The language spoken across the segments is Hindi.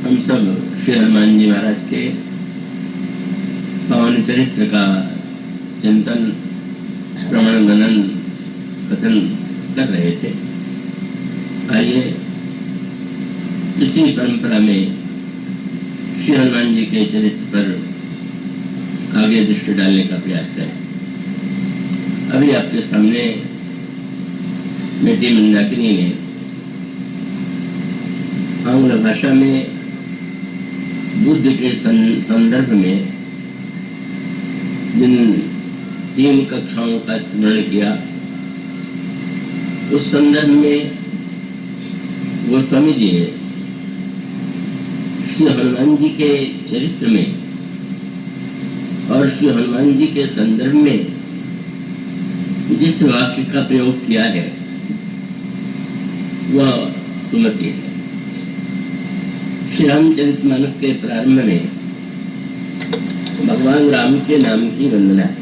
हम सब श्री हनुमान जी महाराज के पावन चरित्र का चिंतन, श्रवण, मनन, कथन कर रहे थे। आइए इसी परंपरा में श्री हनुमान जी के चरित्र पर आगे दृष्टि डालने का प्रयास करें। अभी आपके सामने बेटी मंदाकिनी ने आंग्ल भाषा में बुद्ध के संदर्भ में जिन 3 कक्षाओं का स्मरण किया, उस संदर्भ में गोस्वामी जी ने श्री हनुमान जी के चरित्र में और श्री हनुमान जी के संदर्भ में जिस वाक्य का प्रयोग किया है वह सुमति है। श्री रामचरितमानस के प्रारंभ में भगवान राम के नाम की वंदना है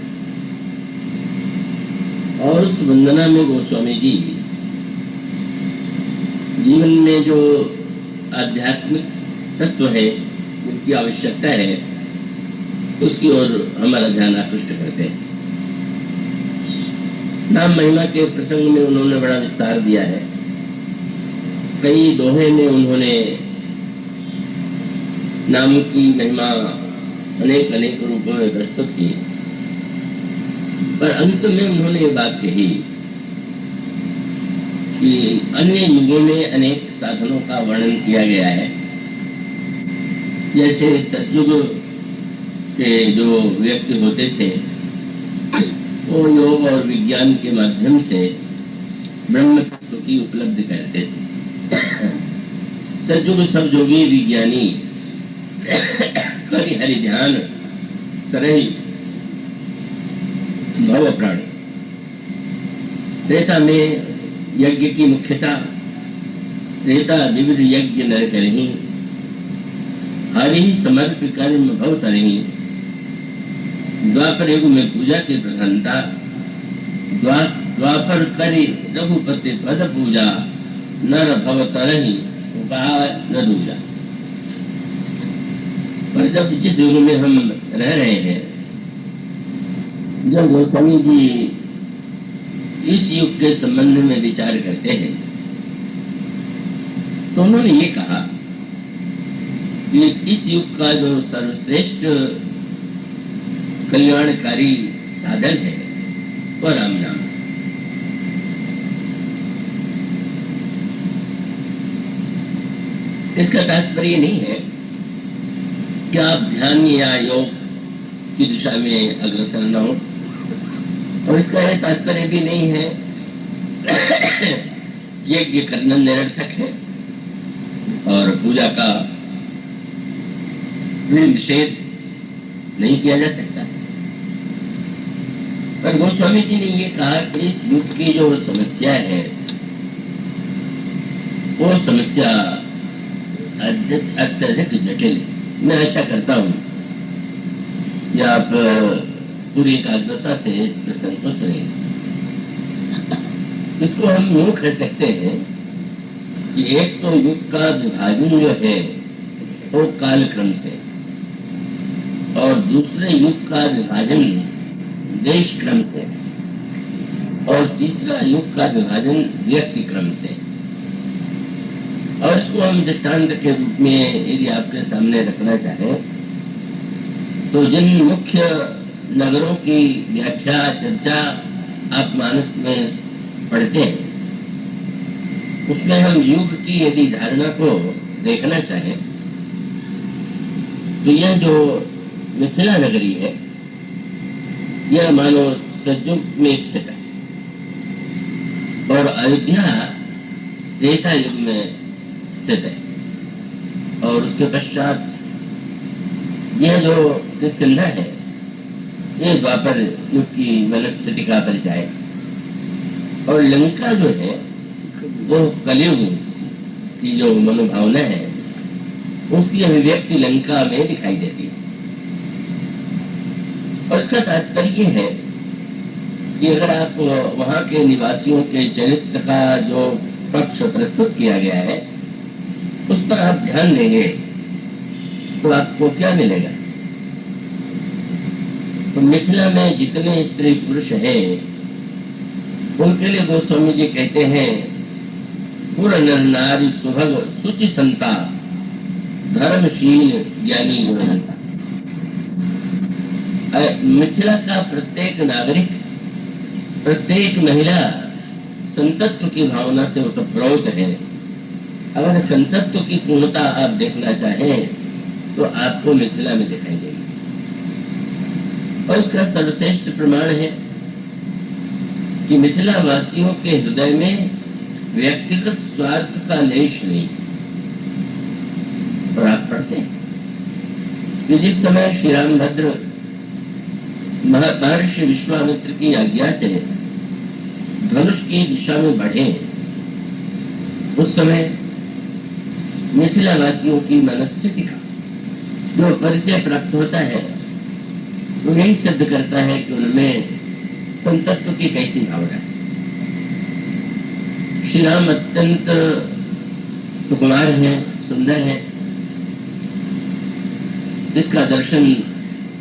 और उस वंदना में गोस्वामी जी जीवन में जो आध्यात्मिक तत्व है, उसकी आवश्यकता है, उसकी ओर हमारा ध्यान आकृष्ट करते हैं। नाम महिमा के प्रसंग में उन्होंने बड़ा विस्तार दिया है। कई दोहे में उन्होंने नाम की महिमा अनेक अनेक रूपों में प्रस्तुत की, पर अंत में उन्होंने ये बात कही कि अन्य युगों में अनेक साधनों का वर्णन किया गया है। जैसे सतयुग के जो व्यक्ति होते थे वो योग और विज्ञान के माध्यम से ब्रह्म तत्व की उपलब्धि करते थे। सतयुग सब जोगी विज्ञानी करि हरि ध्यान करे भव प्राणी। त्रेता में यज्ञ की मुख्यता, त्रेता विविध यज्ञ नर करही, हरि समर्प कर्म भव तरही। द्वापर युग में पूजा की प्रधानता, द्वापर करि रघुपति पद पूजा, नर भव तरही उपाय न दूजा। पर जब जिस युग में हम रह रहे हैं, जब गोस्वामी जी इस युग के संबंध में विचार करते हैं, तो उन्होंने ये कहा कि इस युग का जो सर्वश्रेष्ठ कल्याणकारी साधन है वह राम नाम। इसका तात्पर्य नहीं है कि आप ध्यान या योग की दिशा में अग्रसर न हो, और इसका यह तात्पर्य भी नहीं है यज्ञ करना निरर्थक है और पूजा का निषेध नहीं किया जा सकता। पर गोस्वामी जी ने ये कहा कि इस युग की जो समस्या है वो समस्या अत्यधिक जटिल है। मैं आशा करता हूँ कि आप पूरी एकाग्रता से इस प्रसंग को सुनिए। इसको हम यूँ कह सकते हैं कि एक तो युग का विभाजन जो है वो कालक्रम से, और दूसरे युग का विभाजन देश क्रम से, और तीसरा युग का विभाजन व्यक्ति क्रम से। और इसको हम दृष्टांत के रूप में यदि आपके सामने रखना चाहें तो जिन मुख्य नगरों की व्याख्या चर्चा आप मानस में पढ़ते हैं, उसमें हम युग की यदि धारणा को देखना चाहें तो यह जो मिथिला नगरी है यह मानो सतयुग में स्थित है, और अयोध्या त्रेता युग में स्थित है, और उसके पश्चात यह जो किष्किंधा है ये द्वापर युग की मनस्थिति का परिचय है, और लंका जो है वो कलियुग की जो मनोभावना है उसकी अभिव्यक्ति लंका में दिखाई देती है। और इसका तात्पर्य है कि अगर आप वहां के निवासियों के चरित्र का जो पक्ष प्रस्तुत किया गया है उस पर आप ध्यान देंगे तो आपको क्या मिलेगा? तो मिथिला में जितने स्त्री पुरुष हैं उनके लिए गोस्वामी जी कहते हैं, पुर नर नारी सुभग सुचि संता धर्मशील ज्ञानी गुणवंता। मिथिला का प्रत्येक नागरिक, प्रत्येक महिला संतत्व की भावना से ओतप्रोत है। अगर संतत्व की पूर्णता आप देखना चाहें तो आपको मिथिला में दिखाई देगी। और इसका सर्वश्रेष्ठ प्रमाण है कि मिथिला वासियों के हृदय में व्यक्तिगत स्वार्थ का लेश नहीं। और आप पढ़ते हैं कि जिस समय श्री रामभद्र महर्षि विश्वामित्र की आज्ञा से धनुष की दिशा में बढ़े, उस समय मिथिला वासियों की मनस्थिति का जो परिचय प्राप्त होता है वो यही सिद्ध करता है कि उनमें संतत्व की कैसी भावना है। श्री राम अत्यंत सुकुमार है, सुंदर है, जिसका दर्शन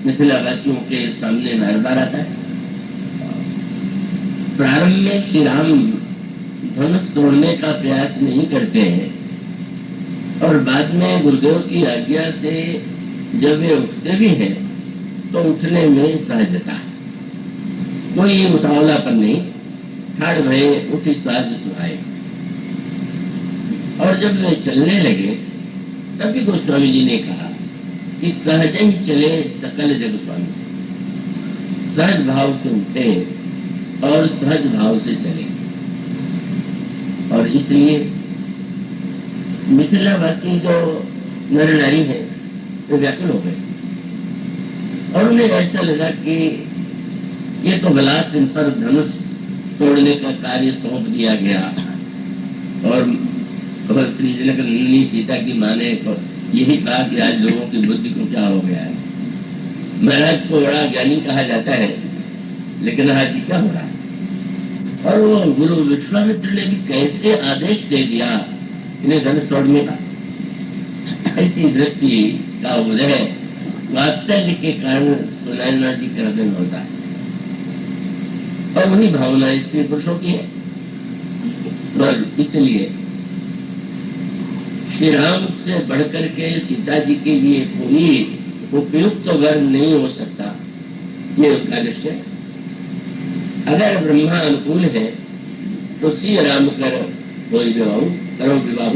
मिथिला वासियों के सामने बार बार आता है। प्रारंभ में श्री राम धनुष तोड़ने का प्रयास नहीं करते हैं और बाद में गुरुदेव की आज्ञा से जब वे उठते भी हैं तो उठने में सहजता है, कोई उतावलापन नहीं, ठाड़ भये उठी सहज सुहाए। और जब वे चलने लगे तभी गोस्वामी जी ने कहा कि सहज ही चले सकल जग स्वामी, सहज भाव से उठे और सहज भाव से चले। और इसलिए मिथिलावासी जो नर नारी है वे व्याकुल हो गए और उन्हें ऐसा लगा कि ये तो बलात् इन पर धनुष तोड़ने का कार्य सौंप दिया गया। और श्री जनक नंदिनी सीता की माँ ने यही कहा कि आज लोगों की बुद्धि को क्या हो गया है, महाराज को बड़ा ज्ञानी कहा जाता है लेकिन आज क्या हो रहा है। और वो गुरु विश्वामित्र ने भी कैसे आदेश दे दिया इन्हें धनुष तोड़ने का। ऐसी दृष्टि का उदय वात्सल्य के कारण सुनैना जी के हृदय में होता है और वही भावना स्त्री पुरुषों की है। और इसलिए श्री राम से बढ़कर के सीता जी के लिए कोई उपयुक्त वर नहीं हो सकता, ये उनका निश्चय। अगर ब्रह्मा अनुकूल है तो श्री राम करो विवाह,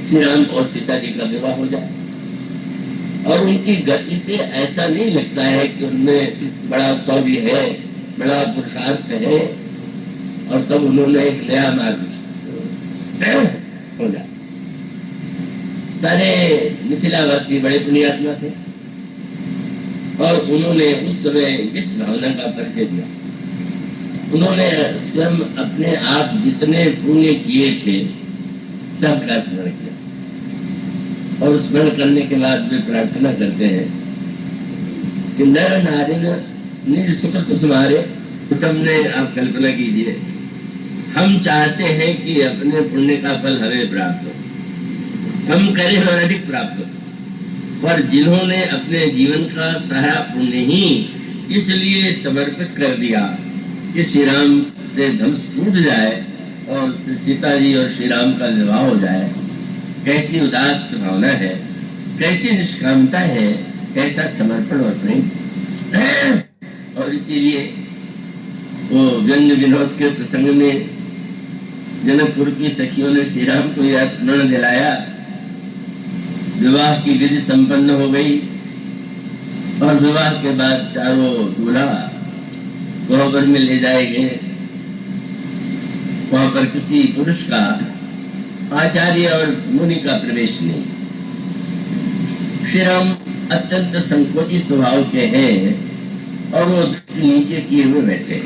श्री राम और सीता जी का विवाह हो जाए। और उनकी गति से ऐसा नहीं लगता है कि उनमें बड़ा शौर्य है, बड़ा पुरुषार्थ है और तब उन्होंने एक नया मार्ग हो जाए। सारे मिथिलावासी बड़े पुण्यात्मा थे और उन्होंने उस समय इस भावना का परिचय दिया। उन्होंने स्वयं अपने आप जितने पुण्य किए थे सबका स्मरण किया और स्मरण करने के बाद वे प्रार्थना करते हैं कि नर नारी निज सुकृत सुमारे। सबने आप कल्पना कीजिए, हम चाहते हैं कि अपने पुण्य का फल हमें प्राप्त हो, हम करें और अधिक प्राप्त हो, पर जिन्होंने अपने जीवन का सारा पुण्य ही इसलिए समर्पित कर दिया कि श्री राम से धनुष टूट जाए और सीता जी और श्री राम का विवाह हो जाए, कैसी उदात्त भावना है, कैसी निष्कामता है, कैसा समर्पण और प्रेम। और इसीलिए वो व्यंग विनोद के प्रसंग में जनकपुर की सखियों ने श्री राम को यह स्मरण दिलाया। विवाह की विधि संपन्न हो गई और विवाह के बाद चारों दूल्हा गहबर में ले जाए गए। वहां पर किसी पुरुष का, आचार्य और मुनि का प्रवेश नहीं। श्री राम अत्यंत संकोची स्वभाव के हैं और वो दृष्टि नीचे किए हुए बैठे।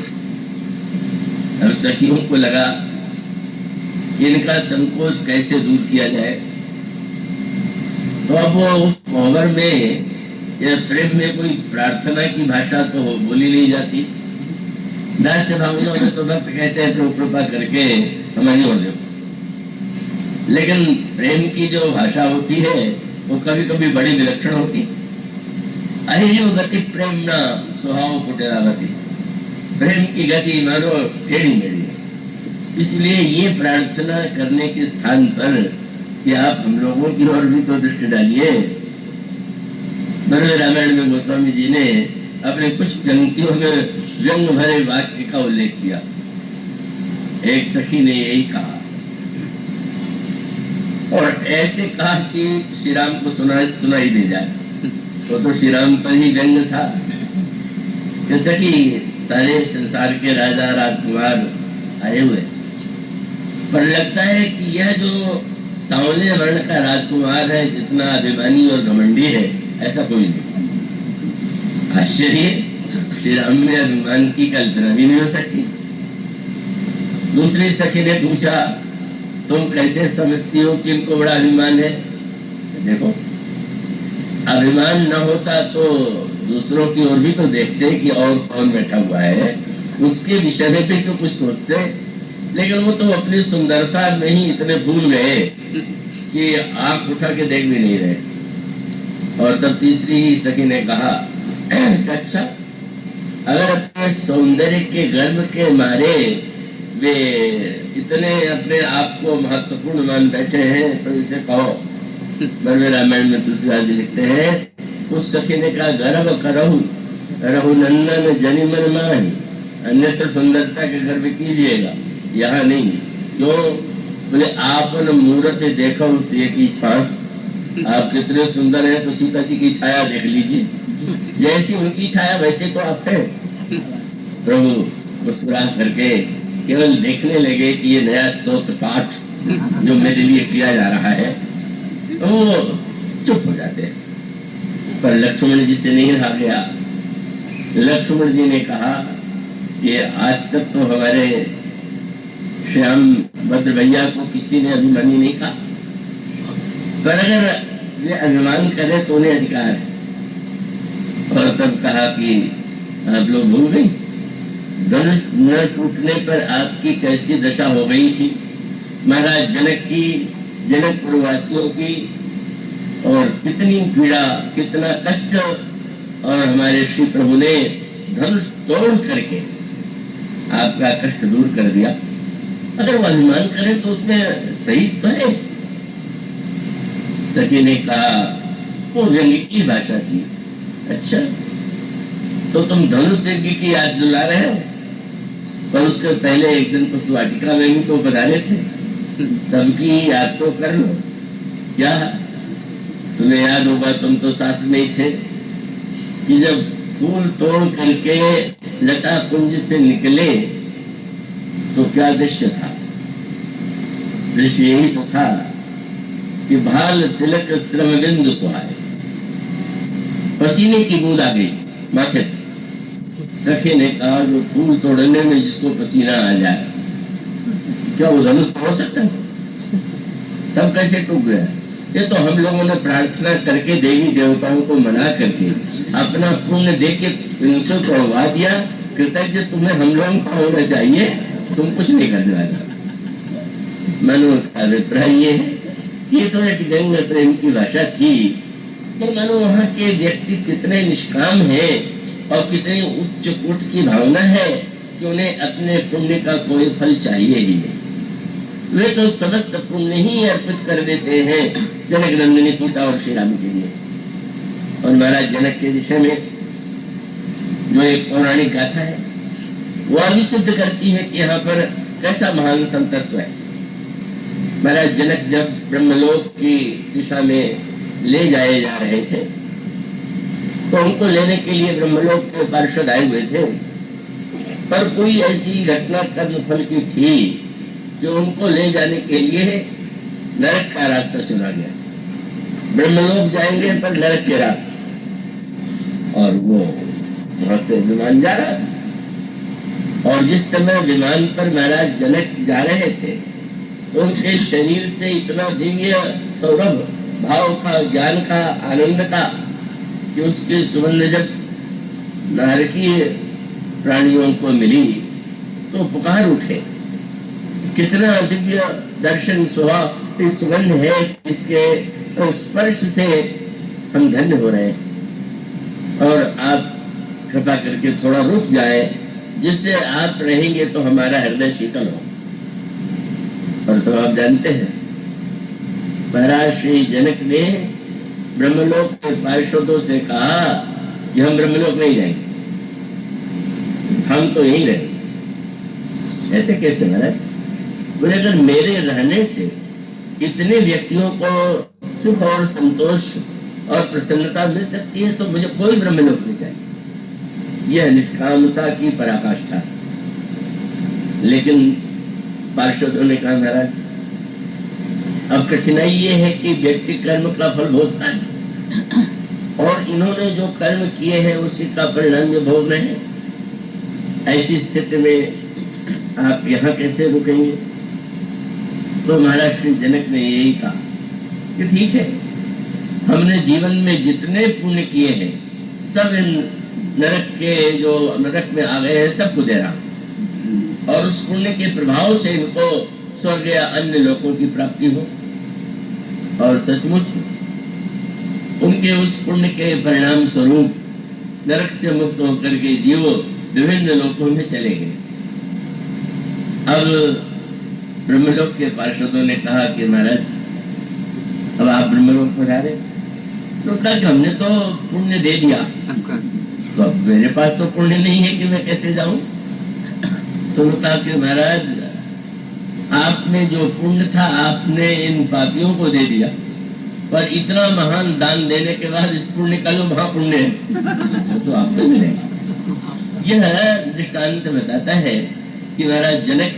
और सखियों को लगा कि इनका संकोच कैसे दूर किया जाए। तो अब वो उस मोहर में या प्रेम में कोई प्रार्थना की भाषा तो बोली नहीं जाती। दास्य भावनाओं में तो भक्त कहते हैं तो कृपा करके हमारी ओर देखो, लेकिन प्रेम की जो भाषा होती है वो कभी कभी बड़ी विलक्षण होती। अहियो गति प्रेमना स्वभाव कुटिलावती, प्रेम की गति मानो टेढ़ी मेढ़ी है। इसलिए ये प्रार्थना करने के स्थान पर कि आप हम लोगों की ओर भी तो दृष्टि डालिए। रामायण में गोस्वामी जी ने अपने कुछ पंक्तियों में व्यंग भरे वाक्य का उल्लेख किया। एक सखी ने यही कहा और ऐसे कहा कि श्री राम को सुनाई दे जाए। तो श्री राम पर ही व्यंग था। जैसे कि सारे संसार के राजा राजकुमार आए हुए, पर लगता है कि यह जो सांवले वर्ण का राजकुमार है, जितना अभिमानी और घमंडी है, ऐसा कोई नहीं। आश्चर्य, श्री राम में अभिमान की कल्पना भी नहीं हो सकती। दूसरी सखी ने पूछा, तुम कैसे समझती हो कि इनको बड़ा अभिमान है? देखो, अभिमान न होता तो दूसरों की ओर भी तो देखते कि और कौन बैठा हुआ है, उसके विषय में भी तो कुछ सोचते। लेकिन वो तो अपनी सुंदरता में ही इतने भूल गए कि आंख उठा के देख भी नहीं रहे। और तब तीसरी सखी ने कहा, अच्छा, अगर अपने सौंदर्य के गर्व के मारे वे इतने अपने आप को महत्वपूर्ण मान बैठे हैं तो इसे कहो। रामायण में तुलसीदास जी लिखते हैं, उस सखी ने कहा, गर्व करहु रघुनंदन जनि मन माही, अन्यत्र सुंदरता के गर्व कीजिएगा, यहाँ नहीं। क्यों? बोले आपन मूर्त देखो उसे की छान। आप कितने सुंदर हैं तो सीता जी की छाया देख लीजिए, जैसी उनकी छाया वैसे तो आप हैं। प्रभु मुस्कुरा करके केवल देखने लगे कि ये नया स्तोत्र पाठ जो मेरे लिए किया जा रहा है, तो चुप हो जाते हैं। पर लक्ष्मण जी से नहीं रहा गया। लक्ष्मण जी ने कहा कि आज तक तो हमारे श्याम भद्र भैया को किसी ने अभिमानी नहीं कहा, पर अगर ये अभिमान करे तो उन्हें अधिकार है। और तब कहा कि आप लोग भूल गई, धनुष न टूटने पर आपकी कैसी दशा हो गई थी, महाराज जनक की, जनकपुर वासियों की, और कितनी पीड़ा, कितना कष्ट, और हमारे श्री प्रभु ने धनुष तोड़ करके आपका कष्ट दूर कर दिया। अगर वो अभिमान करे तो उसमें सही तो है। सखी ने कहा, वो व्यंग्य की भाषा थी। अच्छा, तो तुम धनुष यज्ञ की याद दिला रहे हो, पर उसके पहले एक दिन कुछ वाटिका में भी तो पधारे थे, तब की याद तो कर लो। क्या तुम्हें याद होगा, तुम तो साथ में ही थे, कि जब फूल तोड़ करके लता कुंज से निकले तो क्या दृश्य था? दृश्य यही तो था कि भाल तिलक श्रम बिंदु सुहाए, पसीने की बूंद आ गई माथे। सखी ने कहा, जो फूल तोड़ने में जिसको पसीना आ जाए, क्या वो धनुष तोड़ सकता है? तब कैसे टूट गया? ये तो हम लोगों ने प्रार्थना करके देवी देवताओं को मना करके अपना पुण्य देके इनको तोड़वा दिया। कृतज्ञ तुम्हें हम लोगों का होना चाहिए, तुम कुछ नहीं कर दिया। मानो उसका अभिप्राय ये है, ये तो एक व्यंग प्रेम की भाषा थी, तो मानो वहाँ के व्यक्ति कितने निष्काम हैं और कितनी उच्च कोटि की भावना है कि उन्हें अपने पुण्य का कोई फल चाहिए ही नहीं। वे तो समस्त पुण्य ही अर्पित कर देते हैं जनक नंदिनी सीता और श्री राम के लिए। और महाराज जनक के विषय में जो एक पौराणिक गाथा है, वह भी सिद्ध करती है कि यहाँ पर कैसा महान संतत्व है। महाराज जनक जब ब्रह्मलोक की दिशा में ले जाए जा रहे थे, तो उनको लेने के लिए ब्रह्मलोक के पार्षद आए हुए थे, पर कोई ऐसी घटना कर्म फल की थी जो उनको ले जाने के लिए नरक का रास्ता चुना गया। ब्रह्मलोक जाएंगे पर नरक के रास्ते, और वो वहां से विमान जा रहा था। और जिस समय विमान पर महाराज जनक जा रहे थे, उनके शरीर से इतना दिव्य सौरभ भाव का, ज्ञान का, आनंद का, कि उसकी सुगंध जब नारकीय प्राणियों को मिली तो पुकार उठे। कितना दिव्य दर्शन सुहा ऐसी सुगंध है, इसके स्पर्श से हम धन्य हो रहे हैं। और आप कृपा करके थोड़ा रुक जाए, जिससे आप रहेंगे तो हमारा हृदय शीतल हो। और तो आप जानते हैं, महाराज श्री जनक ने ब्रह्मलोक के पार्षदों से कहा कि हम ब्रह्मलोक नहीं जाएंगे, हम तो यहीं रहेंगे। ऐसे कैसे महाराज? बोले अगर मेरे रहने से इतने व्यक्तियों को सुख और संतोष और प्रसन्नता मिल सकती है तो मुझे कोई ब्रह्मलोक नहीं चाहिए। यह निष्कामता की पराकाष्ठा। लेकिन पार्षदों ने कहा महाराज, अब कठिनाई ये है कि व्यक्ति कर्म का फल भोगता है और इन्होंने जो कर्म किए हैं उसी का परिणाम ये भोग रहे हैं। ऐसी स्थिति में आप यहाँ कैसे रुकेंगे? तो महाराज श्री जनक ने यही कहा कि ठीक है, हमने जीवन में जितने पुण्य किए हैं सब इन नरक के जो नरक में आ गए हैं सबको दे रहा हूं, और उस पुण्य के प्रभाव से इनको स्वर्ग या अन्य लोकों की प्राप्ति हो। और सचमुच उनके उस पुण्य के परिणाम स्वरूप नरक से मुक्त होकर के जीव विभिन्न लोकों में चले गए। अब ब्रह्मलोक के पार्षदों ने कहा कि महाराज, अब आप ब्रह्मलोक में जा रहे? तो कहा कि हमने तो पुण्य दे दिया, तो अब मेरे पास तो पुण्य नहीं है कि मैं कैसे जाऊं। तो कहा कि महाराज, आपने जो पुण्य था आपने इन पापियों को दे दिया, पर इतना महान दान देने के बाद इस पुण्य का जो महापुण्य है तो आपको मिलेगा। यह दृष्टांत बताता है कि महाराज जनक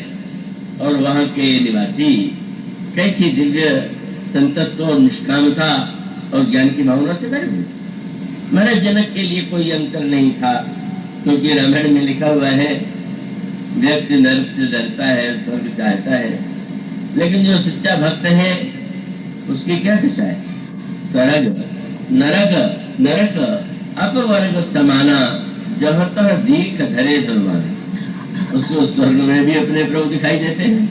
और वहां के निवासी कैसी दिव्य संतत्व और निष्कामता और ज्ञान की भावना से भरे हुए। महाराज जनक के लिए कोई अंतर नहीं था, क्योंकि रामायण में लिखा हुआ है व्यक्ति नरक से डरता है, स्वर्ग चाहता है, लेकिन जो सच्चा भक्त है उसकी क्या दिशा है? स्वर्ग नरक नरक अपवर्ग समाना, जहाँ तक दीख धरे धर्माना। उसको स्वर्ग में भी अपने प्रभु दिखाई देते हैं,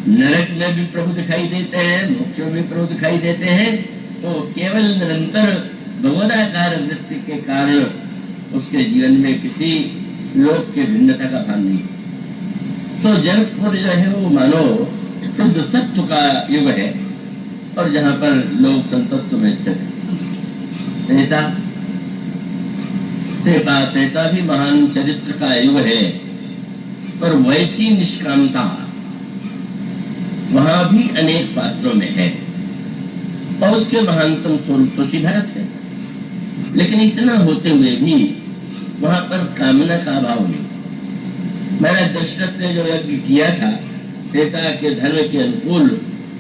नरक में भी प्रभु दिखाई देते हैं, मोक्ष में भी प्रभु दिखाई देते हैं। तो केवल निरंतर भगवदाकार वृत्ति के कारण उसके जीवन में किसी लोक के भिन्नता का भान नहीं। तो जनकपुर जो है वो मानो शुद्ध सत्व का युग है, और जहाँ पर लोग संतत्व में स्थित है। त्रेता भी महान चरित्र का युग है, पर वैसी निष्कामता वहां भी अनेक पात्रों में है, और उसके महानतम स्वरूप तो श्री भरत है। लेकिन इतना होते हुए भी वहां पर कामना का अभाव नहीं। मेरा दशरथ ने जो यज्ञ किया था त्रेता के धर्म के अनुकूल,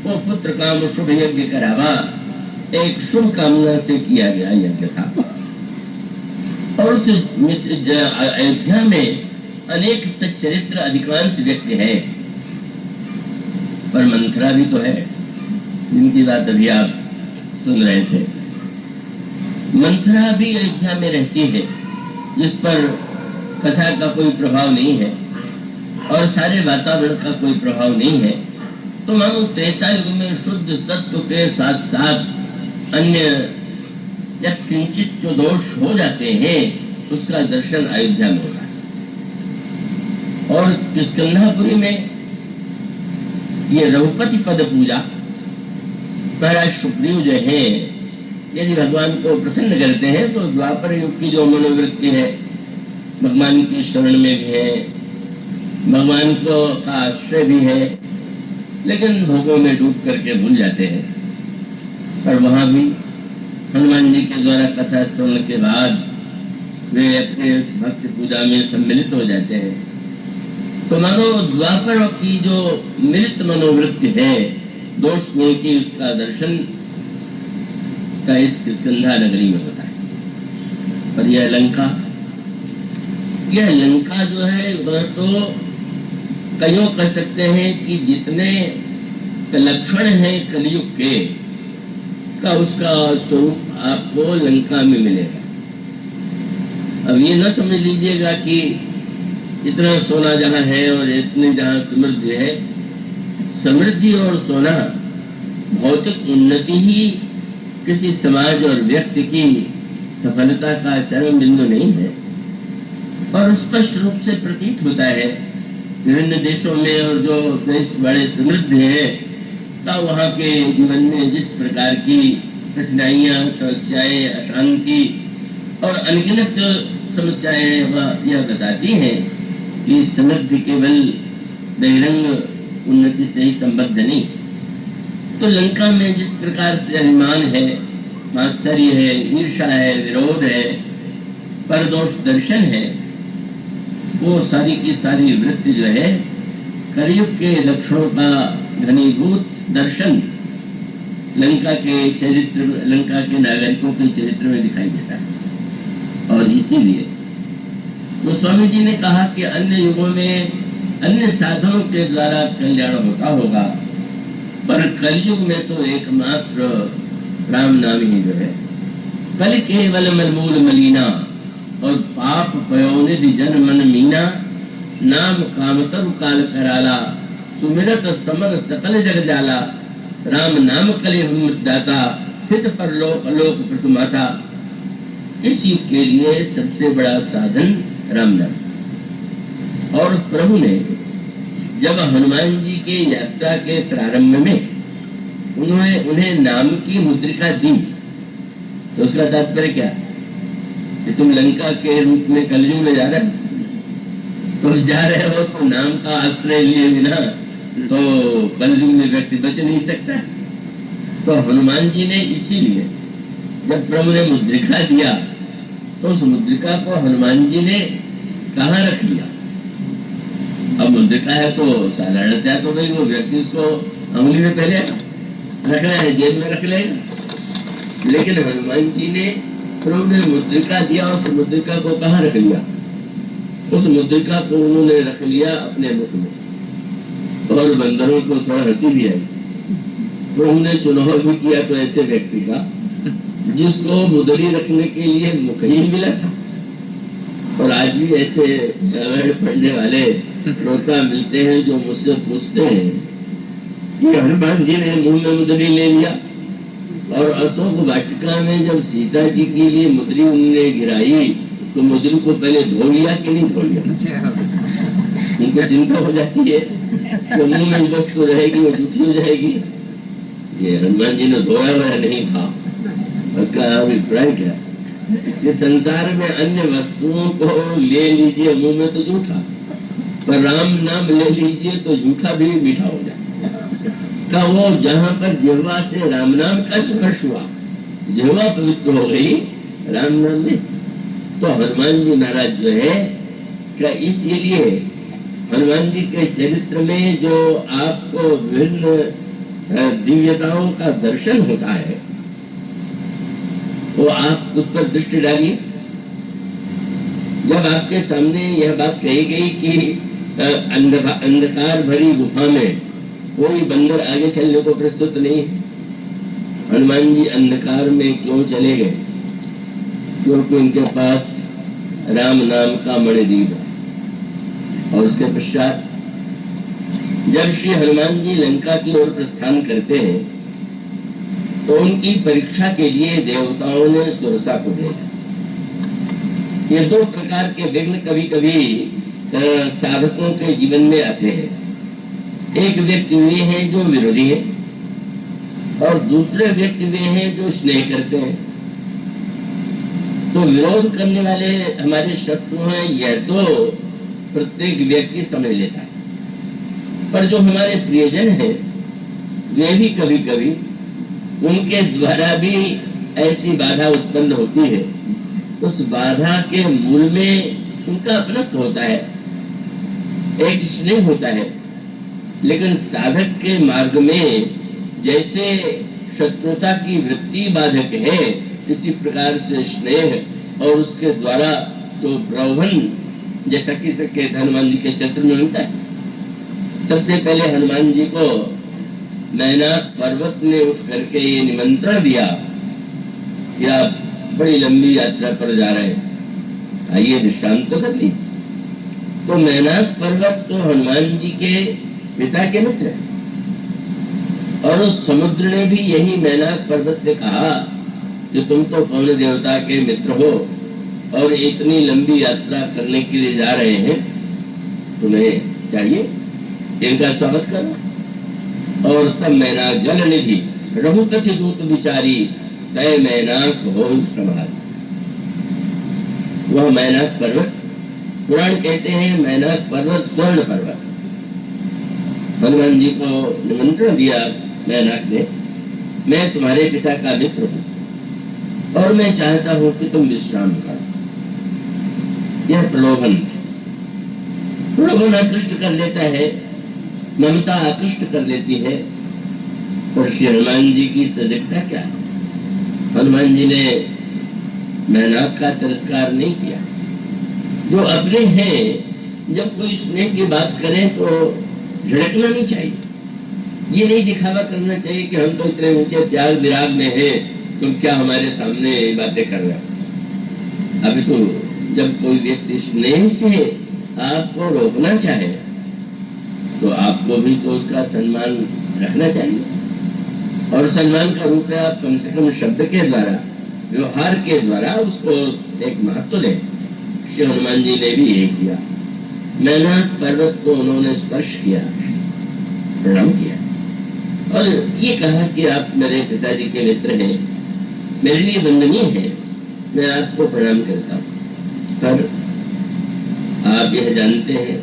वो पुत्र काम शुभ यज्ञ करावा एक शुभ कामना से किया गया यज्ञ था। और उस अयोध्या में अनेक सच्चरित्र अधिकांश व्यक्ति है, पर मंथरा भी तो है, जिनकी बात अभी आप सुन रहे थे। मंथरा भी अयोध्या में रहती है, जिस पर कथा का कोई प्रभाव नहीं है और सारे वातावरण का कोई प्रभाव नहीं है। तो मानो त्रेता युग में शुद्ध सत्व के साथ साथ अन्य या किंचित जो दोष हो जाते हैं उसका दर्शन अयोध्या में होता है। और किष्किंधापुरी में ये रघुपति पद पूजा, महाराज सुग्रीव जो है यदि भगवान को प्रसन्न करते हैं तो द्वापर युग की जो मनोवृत्ति है भगवान की शरण में भी है, भगवान को का आश्रय भी है, लेकिन भोगों में डूब करके भूल जाते हैं। पर वहां भी हनुमान जी के द्वारा कथा सुनने के बाद वे अपने उस भक्ति पूजा में सम्मिलित हो जाते हैं। तो मानो द्वापर की जो मिलित मनोवृत्ति है दोष गुण की, उसका दर्शन का इस किष्किंधा नगरी में होता है। पर यह लंका जो है वह तो कईयों कह सकते हैं कि जितने लक्षण हैं कलयुग के का उसका स्वरूप आपको लंका में मिलेगा। अब ये न समझ लीजिएगा कि इतना सोना जहाँ है और इतनी जहाँ समृद्धि है, समृद्धि और सोना भौतिक उन्नति ही किसी समाज और व्यक्ति की सफलता का चरम बिंदु नहीं है। और स्पष्ट रूप से प्रतीत होता है विभिन्न देशों में, और जो देश बड़े समृद्ध हैं, तब वहाँ के जीवन में जिस प्रकार की कठिनाइयाँ, समस्याएं, अशांति और अनगिनत समस्याएं वह यह बताती हैं कि समृद्धि केवल बहिरंग उन्नति से ही संबद्ध नहीं। तो लंका में जिस प्रकार से अभिमान है, मात्सर्य है, ईर्षा है, विरोध है, परदोष दर्शन है, वो सारी की सारी वृत्ति जो है कलयुग के लक्षणों का घनीभूत दर्शन लंका के चरित्र, लंका के नागरिकों के चरित्र में दिखाई देता है। और इसीलिए तो स्वामी जी ने कहा कि अन्य युगों में अन्य साधनों के द्वारा कल्याण होता होगा, पर कलयुग में तो एकमात्र राम नाम ही जो है। कल केवल मलमूल मलीना और पाप पयोनिधि जन मन मीना, नाम कामतरु काल कराला, सुमिरत समर सकल जग जाला, राम नाम कले दाता, हित पर लोक अलोक प्रतुमाता। इस युग के लिए सबसे बड़ा साधन राम नाम। और प्रभु ने जब हनुमान जी के यात्रा के प्रारंभ में उन्हें नाम की मुद्रिका दी, तो उसका तात्पर्य क्या कि तुम लंका के रूप में कलयुग में जा रहे हो, तो जा रहे हो तो नाम का आश्रय लिए बिना तो कलयुग में व्यक्ति बच नहीं सकता। तो हनुमान जी ने इसीलिए जब प्रभु ने मुद्रिका दिया, तो उस मुद्रिका को हनुमान जी ने कहाँ रख लिया। अब मुद्रिका है तो साधारणतः तो भाई वो व्यक्ति उसको अंगुली में पहले रखना है, जेब में रख लेगा, लेकिन हनुमान जी ने प्रभु ने मुद्रिका दिया, उस मुद्रिका को कहाँ रख लिया, उस मुद्रिका को उन्होंने रख लिया अपने मुख में। और बंदरों को थोड़ा हंसी भी आई। प्रभु ने चुनाव भी किया तो ऐसे व्यक्ति का जिसको मुद्री रखने के लिए मुख ही मिला था। और आज भी ऐसे पढ़ने वाले श्रोता मिलते हैं जो मुझसे पूछते हैं कि हनुमान जी ने मुंह में मुद्री ले लिया, और अशोक वाटिका में जब सीता जी के लिए मुद्री उन्होंने गिराई तो मुद्री को पहले धो लिया कि नहीं धो लिया। उनको चिंता हो जाती है कि मुंह में वस्तु रहेगी वो जूठी हो जाएगी। ये हनुमान जी ने धोया हुआ नहीं था। उसका अभिप्राय क्या कि संसार में अन्य वस्तुओं को ले लीजिए मुंह में तो जूठा, पर राम नाम ले लीजिए तो जूठा भी मीठा हो जाए। का वो जहाँ पर जिह्वा से राम नाम का स्पर्श हुआ, जिह्वा पवित्र हो गई राम नाम में। तो हनुमान जी महाराज जो है क्या, इसीलिए हनुमान जी के चरित्र में जो आपको विभिन्न दिव्यताओं का दर्शन होता है, तो आप उस पर दृष्टि डालिए। जब आपके सामने यह बात कही गई कि अंधकार भरी गुफा में कोई बंदर आगे चलने को प्रस्तुत नहीं, हनुमान जी अंधकार में क्यों चले गए? क्योंकि उनके पास राम नाम का मणिदीप। और उसके पश्चात जब श्री हनुमान जी लंका की ओर प्रस्थान करते हैं तो उनकी परीक्षा के लिए देवताओं ने सुरसा को भेजा। ये दो प्रकार के विघ्न कभी कभी साधकों के जीवन में आते हैं। एक व्यक्ति वे हैं जो विरोधी है, और दूसरे व्यक्ति वे हैं जो स्नेह करते हैं। तो विरोध करने वाले हमारे शत्रु हैं, यह तो प्रत्येक व्यक्ति समझ लेता है, पर जो हमारे प्रियजन हैं वे भी कभी कभी उनके द्वारा भी ऐसी बाधा उत्पन्न होती है। उस बाधा के मूल में उनका अपनत्व होता है, एक स्नेह होता है। लेकिन साधक के मार्ग में जैसे शत्रुता की वृत्ति बाधक है, इसी प्रकार से स्नेह और उसके द्वारा जो प्रलोभन, जैसा कि हनुमान जी के चरित्र में मिलता है। सबसे पहले हनुमान जी को मैनाक पर्वत ने उठ करके ये निमंत्रण दिया कि आप बड़ी लंबी यात्रा पर जा रहे हैं, आइए विश्राम तो कर ली। तो मैनाक पर्वत तो हनुमान जी के पिता के मित्र है, और उस समुद्र ने भी यही मैनाक पर्वत से कहा कि तुम तो पवन देवता के मित्र हो और इतनी लंबी यात्रा करने के लिए जा रहे हैं, तुम्हें चाहिए इनका स्वागत करो। और तब मैनाक जल निधि रघुपति दूत विचारी तय मैनाक हो संभाल। वह मैनाक पर्वत, पुराण कहते हैं मैनाक पर्वत स्वर्ण पर्वत। हनुमान जी को निमंत्रण दिया मैनाक ने, मैं तुम्हारे पिता का मित्र हूं और मैं चाहता हूं कि तुम विश्राम करो। यह प्रलोभन आकृष्ट कर लेता है, ममता आकृष्ट कर लेती है। और श्री हनुमान जी की सजगता क्या है? हनुमान जी ने मैनाक का तिरस्कार नहीं किया। जो अपने हैं, जब कोई स्नेह की बात करें तो झड़कना नहीं चाहिए, ये नहीं दिखावा करना चाहिए कि हम तो इतने ऊंचे त्याग विराग में हैं, तुम क्या हमारे सामने बातें कर रहे हो। अभी तो जब कोई व्यक्ति स्नेह से आपको रोकना चाहे तो आपको भी तो उसका सम्मान रखना चाहिए। और सम्मान का रूप है आप कम से कम शब्द के द्वारा, व्यवहार के द्वारा उसको एक महत्व दें। श्री हनुमान जी ने भी यही किया। मैनाक पर्वत को उन्होंने स्पर्श किया, प्रणाम किया और ये कहा कि आप मेरे पिताजी के मित्र हैं, मेरे लिए वंदनीय है, मैं आपको प्रणाम करता हूँ। पर आप यह जानते हैं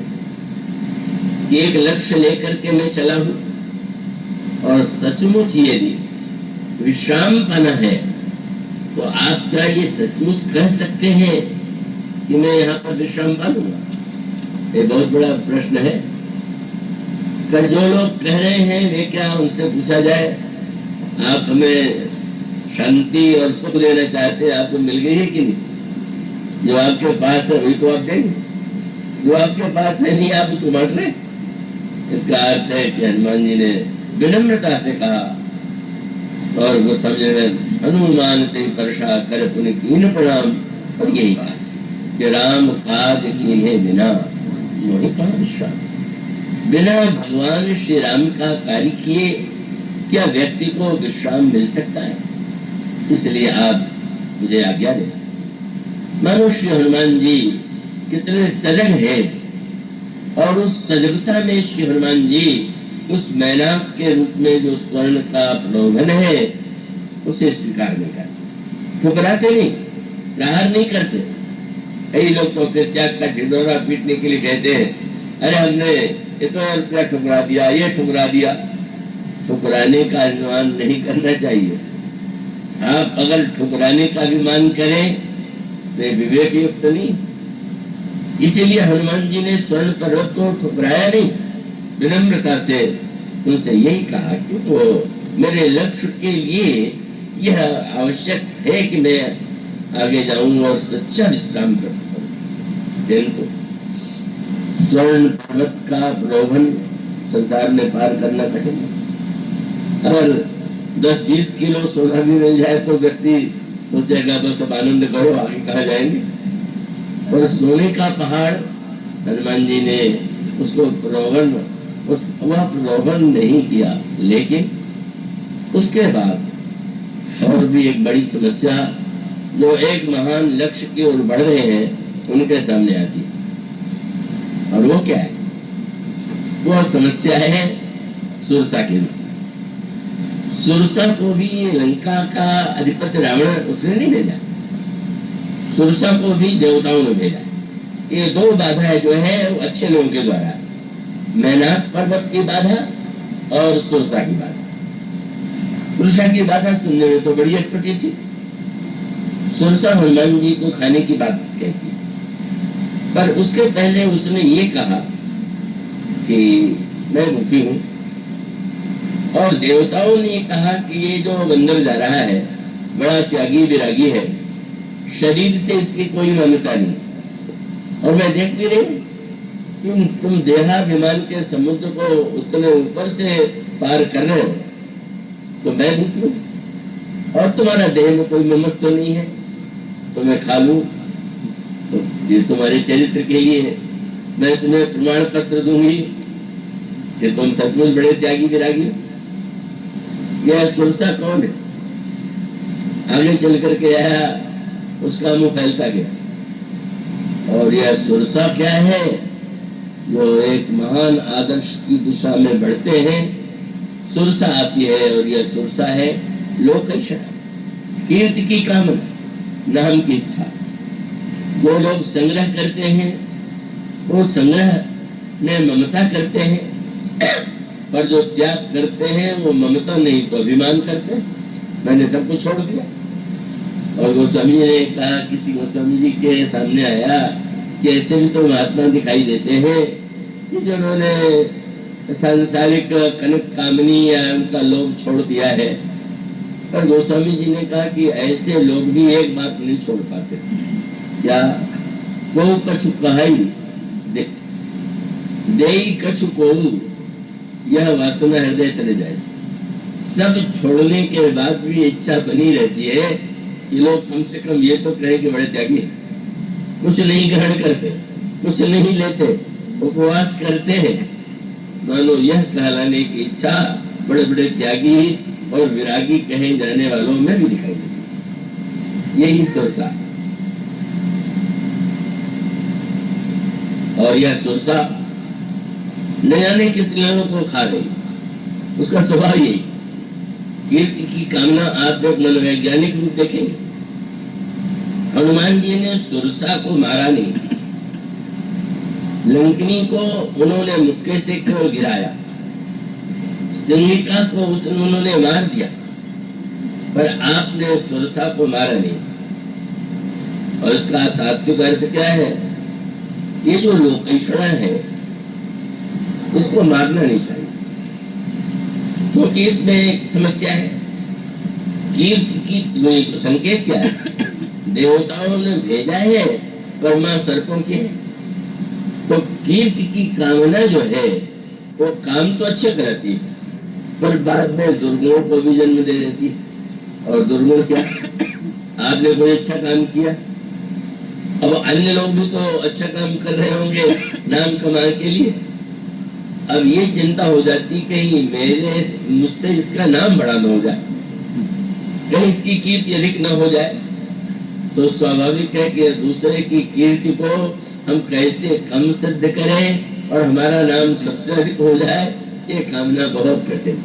कि एक लक्ष्य लेकर के मैं चला हूं और सचमुच यदि विश्राम पाना है तो आप क्या ये सचमुच कह सकते हैं कि मैं यहाँ पर विश्राम पा लूंगा? ये बहुत बड़ा प्रश्न है। पर जो लोग कह रहे हैं वे क्या, उनसे पूछा जाए आप हमें शांति और सुख देना चाहते हैं, आपको मिल गई है कि नहीं? जो आपके पास है वही तो आप देंगे, जो आपके पास है नहीं आप उसको बांट रहे। इसका अर्थ है कि हनुमान जी ने विनम्रता से कहा और वो समझ रहे हनुमान ते परशा कर पुनि कीन प्रणाम। और यही बात कि राम काज कीन्हे बिना मोहि कहाँ विश्राम। बिना भगवान श्री राम का कार्य किए क्या व्यक्ति को विश्राम मिल सकता है? इसलिए आप मुझे आज्ञा दें। मानो श्री हनुमान जी कितने सजग है और उस सजगता में श्री हनुमान जी उस मैनाक के रूप में जो स्वर्ण का प्रलोभन है उसे स्वीकार नहीं करते, ठुकराते नहीं, प्रहार नहीं करते। कई लोग तो फिर त्याग का ढिंढोरा पीटने के लिए कहते हैं, अरे हमने इतना रुपया ठुकरा दिया, ये ठुकरा दिया। ठुकराने का अनुमान नहीं करना चाहिए। आप अगर ठुकराने का अभिमान करें तो विवेक युक्त नहीं। इसीलिए हनुमान जी ने स्वर्ण पर्वत को ठुकराया नहीं, विनम्रता से उनसे यही कहा कि वो मेरे लक्ष्य के लिए यह आवश्यक है कि मैं आगे जाऊं और सच्चा विश्राम करूं। स्वर्ण पर्वत का प्रलोभन संसार में पार करना कठिन है। अगर 10-20 किलो सोना भी मिल जाए तो व्यक्ति सोचेगा बस अब आनंद करो, आगे कहाँ जाएंगे। और सोने का पहाड़ हनुमान जी ने उसको वह प्रलोभन नहीं किया। लेकिन उसके बाद और भी एक बड़ी समस्या जो एक महान लक्ष्य की ओर बढ़ रहे हैं उनके सामने आती है। और वो क्या है? वो समस्या है सुरसा की। सुरसा को भी लंका का अधिपति रावण उसने नहीं भेजा, सुरसा को भी देवताओं ने भेजा। ये दो बाधाएं जो है वो अच्छे लोगों के द्वारा, मैनाक पर्वत की बाधा और सुरसा की बाधा। सुरसा की बाधा सुनने में तो बड़ी अटपटी थी। सुरसा हनुमान जी को खाने की बात कहती, पर उसके पहले उसने ये कहा कि मैं भूखी हूं। और देवताओं ने कहा कि ये जो बंदर जा रहा है बड़ा त्यागी विरागी है, शरीर से इसकी कोई ममता नहीं। और मैं देख भी रही तुम देहाभिमान के समुद्र को उतने ऊपर से पार कर रहे हो, तो मैं भूख लूं और तुम्हारा देह में कोई ममत्व तो नहीं है, तो मैं खा लूं, तो ये तुम्हारे चरित्र के लिए है। मैं तुम्हें प्रमाण पत्र दूंगी कि तुम सचमुच बड़े त्यागी विरागी। यह सुरसा कौन है? आगे चल करके आया, उसका मुंह फैलता गया। और यह सुरसा क्या है? जो एक महान आदर्श की दिशा में बढ़ते हैं, सुरसा आती है। और यह सुरसा है लोकैषणा, कीर्ति की कामना, नाम की इच्छा। जो लोग संग्रह करते हैं वो संग्रह में ममता करते हैं, पर जो त्याग करते हैं वो ममता नहीं तो अभिमान करते हैं। मैंने सब कुछ छोड़ दिया। और गोस्वामी जी ने कहा, किसी गोस्वामी जी के सामने आया कि ऐसे भी तो महात्मा दिखाई देते हैं कि जिन्होंने सांसारिक कनक कामनी या उनका लोभ छोड़ दिया है। पर गोस्वामी जी ने कहा कि ऐसे लोग भी एक बात नहीं छोड़ पाते। क्या? वो कछु कहाई दे कछु को, यह वासना हृदय चले जाए। सब छोड़ने के बाद भी इच्छा बनी रहती है कि लोग कम से कम ये तो कहे कि बड़े त्यागी हैं, कुछ नहीं ग्रहण करते, कुछ नहीं लेते, उपवास करते हैं। मानो यह कहलाने की इच्छा बड़े बड़े त्यागी और विरागी कहे जाने वालों में भी दिखाई देती। यही सुरसा। और यह सुरसा न जाने कितने लोगों को खा रही। उसका स्वभाव यही, कीर्ति की कामना। आप जब मनोवैज्ञानिक रूप देखेंगे, हनुमान जी ने सुरसा को मारा नहीं, लंकिनी को उन्होंने मुक्के से क्यों गिराया, सिंहिका को उन्होंने मार दिया, पर आपने सुरसा को मारा नहीं। और इसका तात्विक अर्थ क्या है? ये जो लोकैषणा है उसको मारना नहीं चाहिए, क्योंकि इसमें एक समस्या है। कीर्ति की संकेत क्या है? देवताओं ने भेजा है, कर्मा सर्पों के। तो कीर्ति की कामना जो है वो काम तो अच्छे कराती है, पर बाद में दुर्गुणों को भी जन्म दे देती है। और दुर्गुण क्या? आपने कोई अच्छा काम किया, अब अन्य लोग भी तो अच्छा काम कर रहे होंगे नाम कमाने के लिए। अब ये चिंता हो जाती कहीं मुझसे इसका नाम बड़ा न हो जाए, कहीं इसकी कीर्ति अधिक न हो जाए। तो स्वाभाविक है कि दूसरे की कीर्ति को हम कैसे कम सिद्ध करें और हमारा नाम सबसे अधिक हो जाए, ये कामना बहुत कठिन।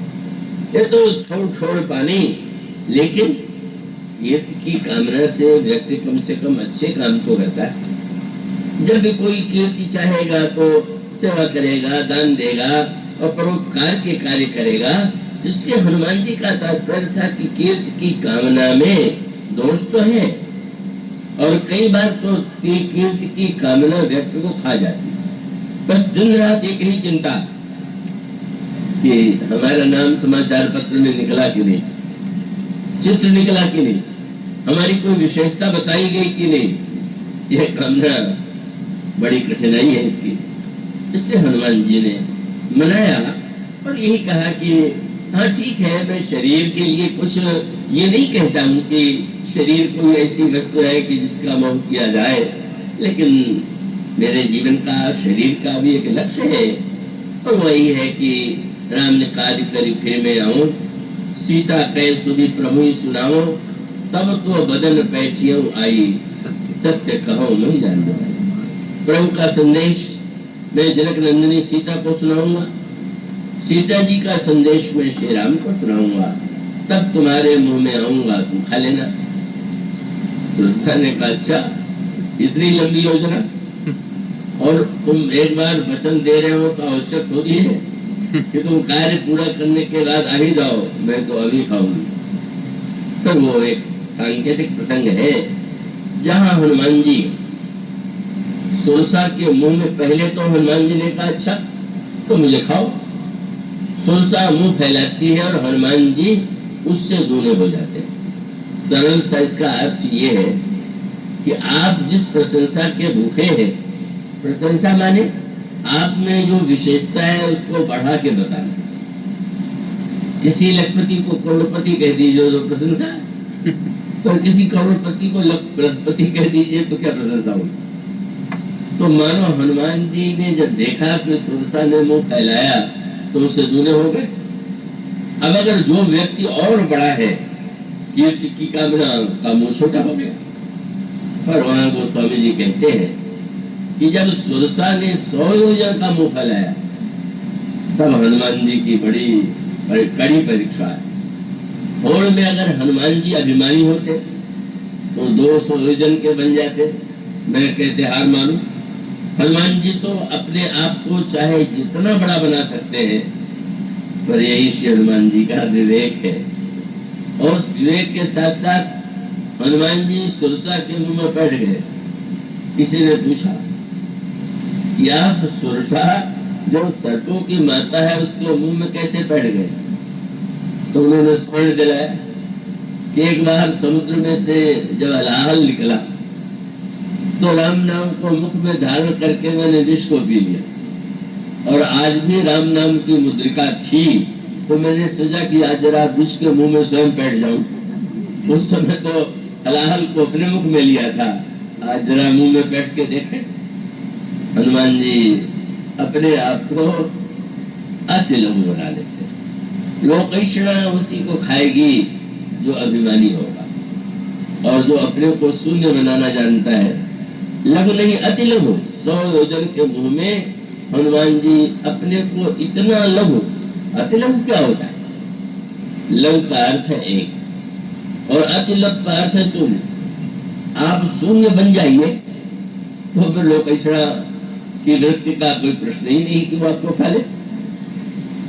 ये तो छोड़ छोड़ पानी, लेकिन कीर्ति की कामना से व्यक्ति कम से कम अच्छे काम तो करता है। जब भी कोई कीर्ति चाहेगा तो सेवा करेगा, दान देगा और परोपकार के कार्य करेगा। इसलिए हनुमान जी का तात्पर्य था कि कीर्ति की कामना में दोष तो है, और कई बार तो कीर्ति की कामना व्यक्ति को खा जाती है। बस दिन रात एक ही चिंता कि हमारा नाम समाचार पत्र में निकला कि नहीं, चित्र निकला कि नहीं, हमारी कोई विशेषता बताई गई कि नहीं। यह कामना बड़ी कठिनाई है इसकी। इसलिए हनुमान जी ने मनाया और यही कहा कि हाँ ठीक है, मैं शरीर के लिए कुछ ये नहीं कहता हूँ कि शरीर कोई ऐसी वस्तु है कि जिसका मोह किया जाए, लेकिन मेरे जीवन का शरीर का भी एक लक्ष्य है, और वही है कि राम ने कार्य करी फिर मैं आऊं, सीता कह सुधी प्रभु सुनाओ, तब तो बदन बैठियो आई, सत्य कहो नहीं जान। प्रभु का संदेश मैं जनक नंदिनी सीता को सुनाऊंगा, सीता जी का संदेश मैं श्री राम को सुनाऊंगा, तब तुम्हारे मुंह में आऊंगा, तुम खा लेना। सुरसा ने कहा अच्छा, इतनी लंबी योजना, और तुम एक बार वचन दे रहे हो तो आवश्यक थोड़ी है कि तुम कार्य पूरा करने के बाद आ ही जाओ, मैं तो अभी खाऊंगी। तो वो एक सांकेतिक प्रसंग है जहाँ हनुमान जी सुरसा के मुंह में, पहले तो हनुमान जी ने कहा अच्छा तो मुझे खाओ। सुरसा मुंह फैलाती है और हनुमान जी उससे दूर हो जाते हैं। सरल सा इसका अर्थ ये है कि आप जिस प्रशंसा के भूखे हैं, प्रशंसा माने आप में जो विशेषता है उसको बढ़ा के बताना। किसी लखपति को करोड़पति कह दीजिए तो प्रशंसा, तो किसी करोड़पति को लखपति कह दीजिए तो क्या प्रशंसा होगी। तो मानो हनुमान जी ने जब देखा कि सुरसा ने मुंह फैलाया तो उससे दूर हो गए। अब अगर जो व्यक्ति और बड़ा है, कीर्ति की कामना का मुंह छोटा हो गया। पर वहां गोस्वामी जी कहते हैं कि जब सुरसा ने 100 योजन का मुंह फैलाया, तब हनुमान जी की बड़ी कड़ी परीक्षा है। होड़ में अगर हनुमान जी अभिमानी होते तो 200 योजन के बन जाते, मैं कैसे हार मानूं। हनुमान जी तो अपने आप को चाहे जितना बड़ा बना सकते हैं, पर यही श्री हनुमान जी का विवेक है। और उस विवेक के साथ साथ हनुमान जी सुरसा के मुंह में बैठ गए। किसी ने पूछा कि आप सुरसा जो सर्पों की माता है उसके मुंह में कैसे बैठ गए? तो उन्होंने स्मरण दिलाया कि एक बार समुद्र में से जब हलाहल निकला तो राम नाम को मुख में धारण करके मैंने विष को पी लिया, और आज भी राम नाम की मुद्रिका थी, तो मैंने सोचा कि आज जरा विष के मुंह में स्वयं बैठ जाऊं। उस समय तो हलाहल को अपने मुख में लिया था, आज जरा मुंह में बैठ के देखें। हनुमान जी अपने आप को अति लघु बना लेते। लोकैषणा उसी को खाएगी जो अभिमानी होगा, और जो अपने को शून्य बनाना जानता है। लघु नहीं, अति लघु। 100 योजन के मुंह में हनुमान जी अपने को इतना लघु। अति लघु क्या होता है? लघु का अर्थ है एक, और अति लघु का अर्थ है शून्य। आप शून्य बन जाइए तो फिर लोकैषणा की नृत्य का कोई प्रश्न ही नहीं कि वो आपको खा ले।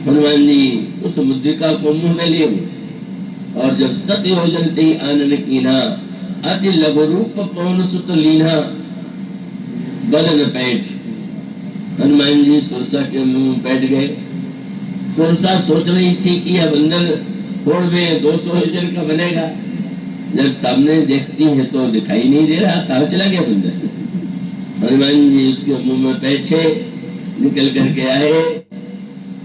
हनुमान जी उस मुद्रिका को मुंह में लिए, और जब 7 योजन ते आनन कीना, अति लघु रूप पवन सुत लीना, बदन पैठ। हनुमान जी सुरसा के मुंह में बैठ गए। सुरसा सोच रही थी कि यह बंदर होड़ में 200 योजन का बनेगा। जब सामने देखती है तो दिखाई नहीं दे रहा, कहाँ चला गया बंदर। हनुमान जी उसके मुंह में बैठे, निकल करके आए,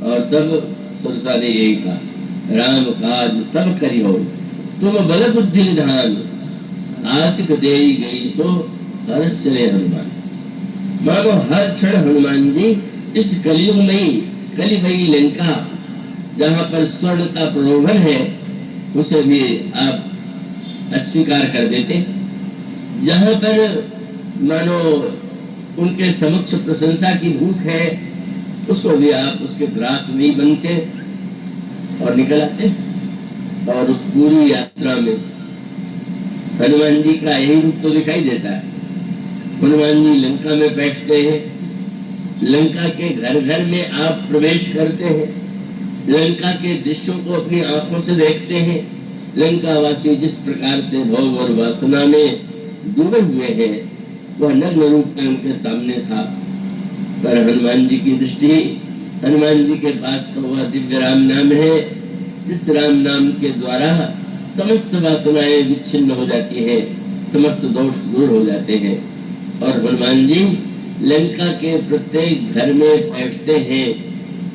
और तब सुरसा ने यही कहा, राम काज सब करी हो, तुम बल बुद्धि निधान, आशिक देई गई सो हर्ष चले हनुमान। मानो हर क्षण हनुमान जी इस कलयुग में, कलिमयी लंका जहाँ पर स्वर्ण का प्रलोभन है, उसे भी आप अस्वीकार कर देते। जहाँ पर मानो उनके समक्ष प्रशंसा की भूख है, उसको भी आप उसके ग्रास नहीं बनते और निकल आते। और उस पूरी यात्रा में हनुमान जी का यही रूप तो दिखाई देता है। हनुमान जी लंका में बैठते हैं, लंका के घर घर में आप प्रवेश करते हैं, लंका के दृश्यों को अपनी आंखों से देखते हैं। लंका वासी जिस प्रकार से भोग और वासना में डूबे हुए हैं, वह नग्न रूप में उनके सामने था। पर हनुमान जी की दृष्टि, हनुमान जी के पास तो वह दिव्य राम नाम है, जिस राम नाम के द्वारा समस्त वासनाएं विच्छिन्न हो जाती है, समस्त दोष दूर हो जाते हैं। और हनुमान जी लंका के प्रत्येक घर में बैठते हैं,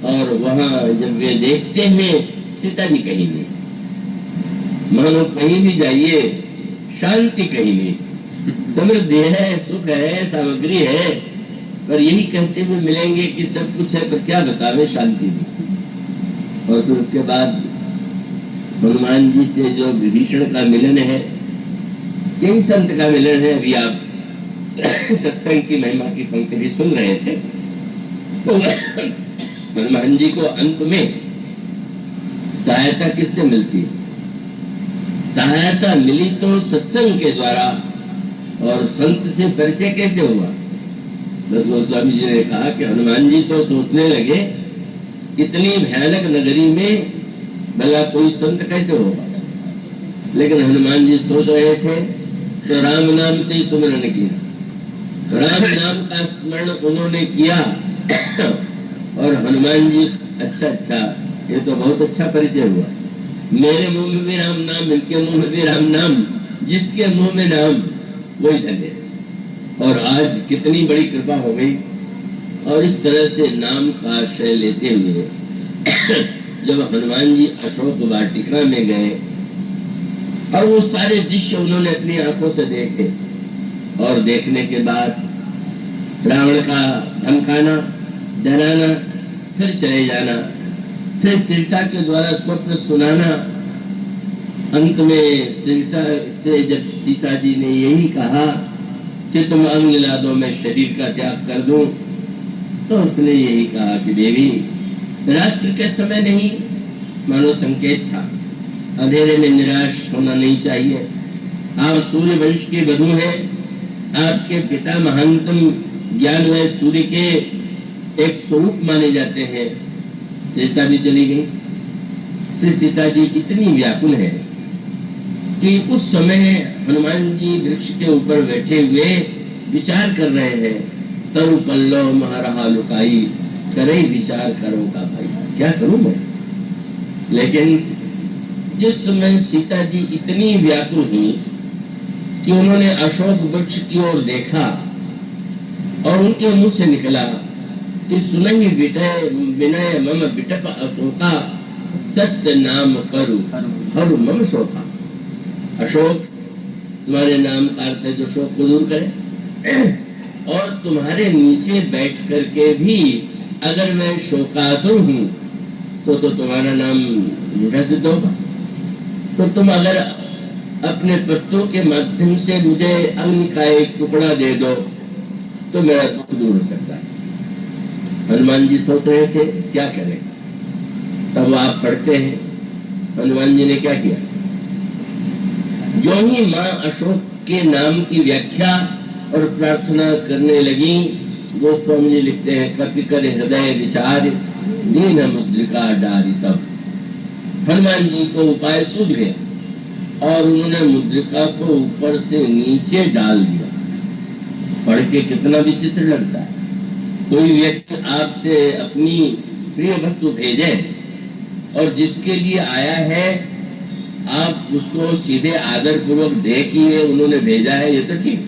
और वहां जब वे देखते हैं सीता जी कहीं नहीं, मानो कहीं भी जाइए शांति कहीं नहीं। समृद्धि है, सुख है, सामग्री है, पर यही कहते हुए मिलेंगे कि सब कुछ है, पर क्या बतावे शांति नहीं। और फिर उसके बाद हनुमान जी से जो विभीषण का मिलन है, यही संत का मिलन है। अभी आप सत्संग की महिमा की पंक्ति भी सुन रहे थे, तो हनुमान जी को अंत में सहायता किससे मिलती है? सहायता मिली तो सत्संग के द्वारा, और संत से परिचय कैसे हुआ? बस गोस्वामी जी ने कहा कि हनुमान जी तो सोचने लगे, इतनी भयानक नगरी में भला कोई संत कैसे होगा। लेकिन हनुमान जी सोच रहे थे तो राम नाम से ही सुमरण किया, राम नाम का स्मरण उन्होंने किया। और हनुमान जी, अच्छा, ये तो बहुत अच्छा परिचय हुआ। मेरे मुंह में भी राम नाम, इनके मुंह में भी राम नाम, जिसके मुंह में नाम वही धन्य। और आज कितनी बड़ी कृपा हो गई। और इस तरह से नाम का आश्रय लेते हुए जब हनुमान जी अशोक वाटिका में गए, और वो सारे दृश्य उन्होंने अपनी आंखों से देखे, और देखने के बाद रावण का धमकाना, डराना, फिर चले जाना, फिर त्रिटा के द्वारा स्वप्न सुनाना। अंत में त्रिटा से जब सीता जी ने यही कहा कि तुम अंग ला दो, मैं शरीर का त्याग कर दूं, तो उसने यही कहा कि देवी, रात्रि के समय नहीं, मानो संकेत था, अंधेरे में निराश होना नहीं चाहिए। आप सूर्य वंश की वधू हैं, आपके पिता महानतम ज्ञान व सूर्य के एक स्वरूप माने जाते हैं। सीता भी चली गई। श्री सीता जी इतनी व्याकुल है कि उस समय हनुमान जी वृक्ष के ऊपर बैठे हुए विचार कर रहे हैं, तरु पल्लव महारहा लुकाई, करे विचार करो का भाई, क्या करूं मैं। लेकिन जिस समय सीता जी इतनी व्याकुल हुई कि उन्होंने अशोक वृक्ष की ओर देखा और उनके मुंह से निकला कि सुनहि विनय मम बिटप अशोका, सत्य नाम करू हरु मम शोका। अशोक तुम्हारे नाम का अर्थ है जो शोक को दूर करे, और तुम्हारे नीचे बैठ करके भी अगर मैं शोकातुर हूं तो तुम्हारा नाम झूठा सिद्ध होगा। तो तुम अगर अपने पत्तों के माध्यम से मुझे अग्नि का एक टुकड़ा दे दो तो मेरा दुख दूर हो सकता है। हनुमान जी सोच रहे थे क्या करें। तब आप पढ़ते हैं हनुमान जी ने क्या किया। जो ही माँ अशोक के नाम की व्याख्या और प्रार्थना करने लगी, गोस्वामी जी लिखते हैं, कपि कर हृदय विचार दीन मुद्रिका डारी। तब हनुमान जी को उपाय सूझ गया और उन्होंने मुद्रिका को ऊपर से नीचे डाल दिया। पढ़ के कितना विचित्र लगता है। कोई व्यक्ति आपसे अपनी प्रिय वस्तु भेजे और जिसके लिए आया है आप उसको सीधे आदर पूर्वक दे कि उन्होंने भेजा है, ये तो ठीक,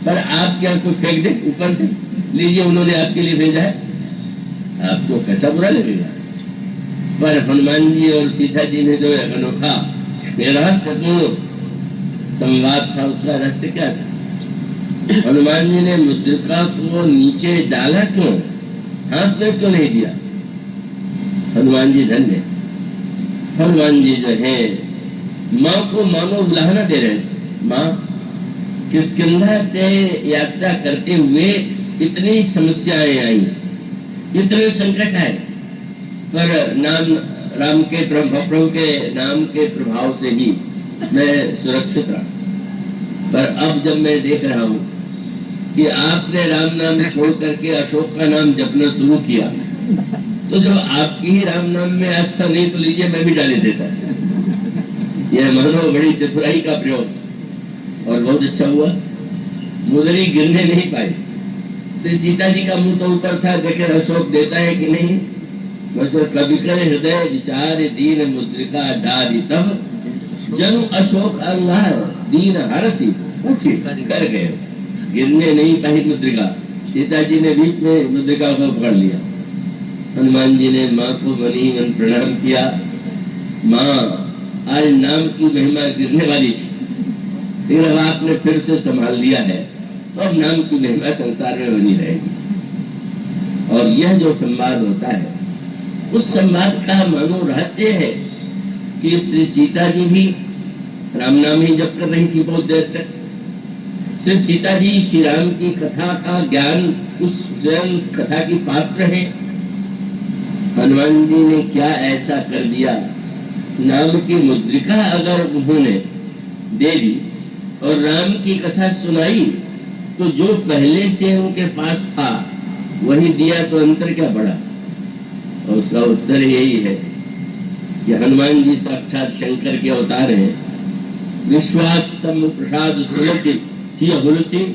पर आप क्या कोई फेंक दे ऊपर से, लीजिए उन्होंने आपके लिए भेजा है, आपको कैसा बुरा लगेगा। पर हनुमान जी और सीता जी ने जो अनोखा रहस्यपूर्ण संवाद था, उसका रहस्य क्या था। हनुमान जी ने मुद्रिका को नीचे डाला क्यों, हाथ में क्यों नहीं दिया। हनुमान जी धन्य। हनुमान जी जो है माँ को मानो उलाहना दे रहे थे। माँ किष्किंधा से यात्रा करते हुए इतनी समस्याएं आई, इतने संकट आए, पर नाम राम के प्रभु के नाम के प्रभाव से ही मैं सुरक्षित रहा। पर अब जब मैं देख रहा हूँ कि आपने राम नाम छोड़ करके अशोक का नाम जपना शुरू किया, तो जब आपकी ही राम नाम में आस्था नहीं तो लीजिए मैं भी डाली देता। यह मानो बड़ी चतुराई का प्रयोग और बहुत अच्छा हुआ। मुदरी गिरने नहीं पाई। श्री सीता जी का मुंह तो ऊपर था, देखे अशोक देता है कि नहीं। कवि कर हृदय विचार दीन मुद्रिका डारी, तब जन अशोक अंगार दीन हरसी उठी कर गए। गिरने नहीं पाई मुद्रिका। सीता जी ने बीच में मुद्रिका को पकड़ लिया। हनुमान जी ने माँ को मनी मन प्रणाम किया। माँ आज नाम की महिमा गिरने वाली थी, लेकिन अब आपने फिर से संभाल लिया है, तो अब नाम की महिमा संसार में बनी रहेगी। और यह जो संवाद होता है, उस संवाद का मानो रहस्य है कि श्री सीता जी भी राम नाम ही जप कर रही थी बहुत देर तक। श्री सीता जी श्री राम की कथा का ज्ञान उस स्वयं उस कथा की पात्र है। हनुमान जी ने क्या ऐसा कर दिया, नाम की मुद्रिका अगर उन्होंने दे दी और राम की कथा सुनाई, तो जो पहले से उनके पास था वही दिया, तो अंतर क्या बड़ा। और उसका उत्तर यही है कि हनुमान जी साक्षात शंकर के अवतार हैं। विश्वास सम प्रसाद सुलभ थी अहुलसी,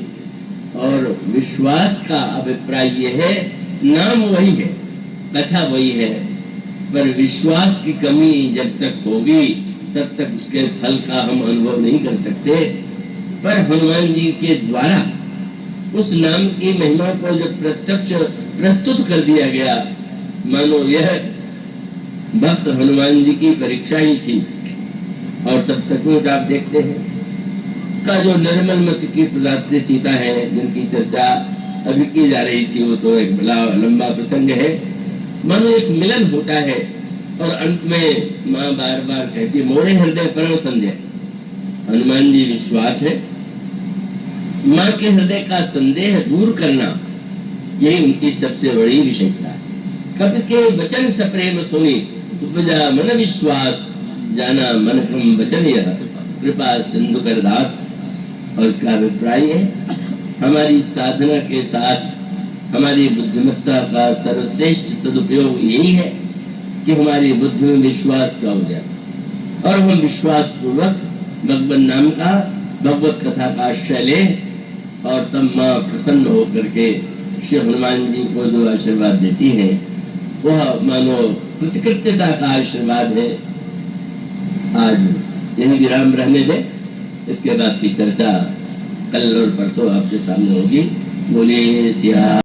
और विश्वास का अभिप्राय ये है, नाम वही है, कथा वही है, पर विश्वास की कमी जब तक होगी तब तक उसके फल का हम अनुभव नहीं कर सकते। पर हनुमान जी के द्वारा उस नाम की महिमा को जब प्रत्यक्ष प्रस्तुत कर दिया गया, मानो यह भक्त हनुमान जी की परीक्षा ही थी। और तब सचमुच आप देखते हैं का जो निर्मल मत की प्रदात्री सीता है, जिनकी चर्चा अभी की जा रही थी, वो तो एक बड़ा लंबा प्रसंग है। मानो एक मिलन होता है और अंत में माँ बार बार कहती, मोरे हृदय परम संदेह। हनुमान जी विश्वास है, माँ के हृदय का संदेह दूर करना यही उनकी सबसे बड़ी विशेषता है। कब के वचन सप्रेम सुनी, उपजा मन विश्वास, जाना मन क्रम वचन यह, कृपा सिंधु कर दास। और इसका अभिप्राय है, हमारी साधना के साथ हमारी बुद्धिमत्ता का सर्वश्रेष्ठ सदुपयोग यही है कि हमारी बुद्धि में विश्वास का हो जाए और हम विश्वास पूर्वक भगवान नाम का, भगवत कथा का आश्रय लें और तब माँ प्रसन्न होकर के श्री हनुमान जी को जो आशीर्वाद देती है वह मानो कृतकृत्यता का आशीर्वाद है। आज यही विराम रहने दे, इसके बाद की चर्चा कल और परसों आपके सामने होगी। बोलिए सिया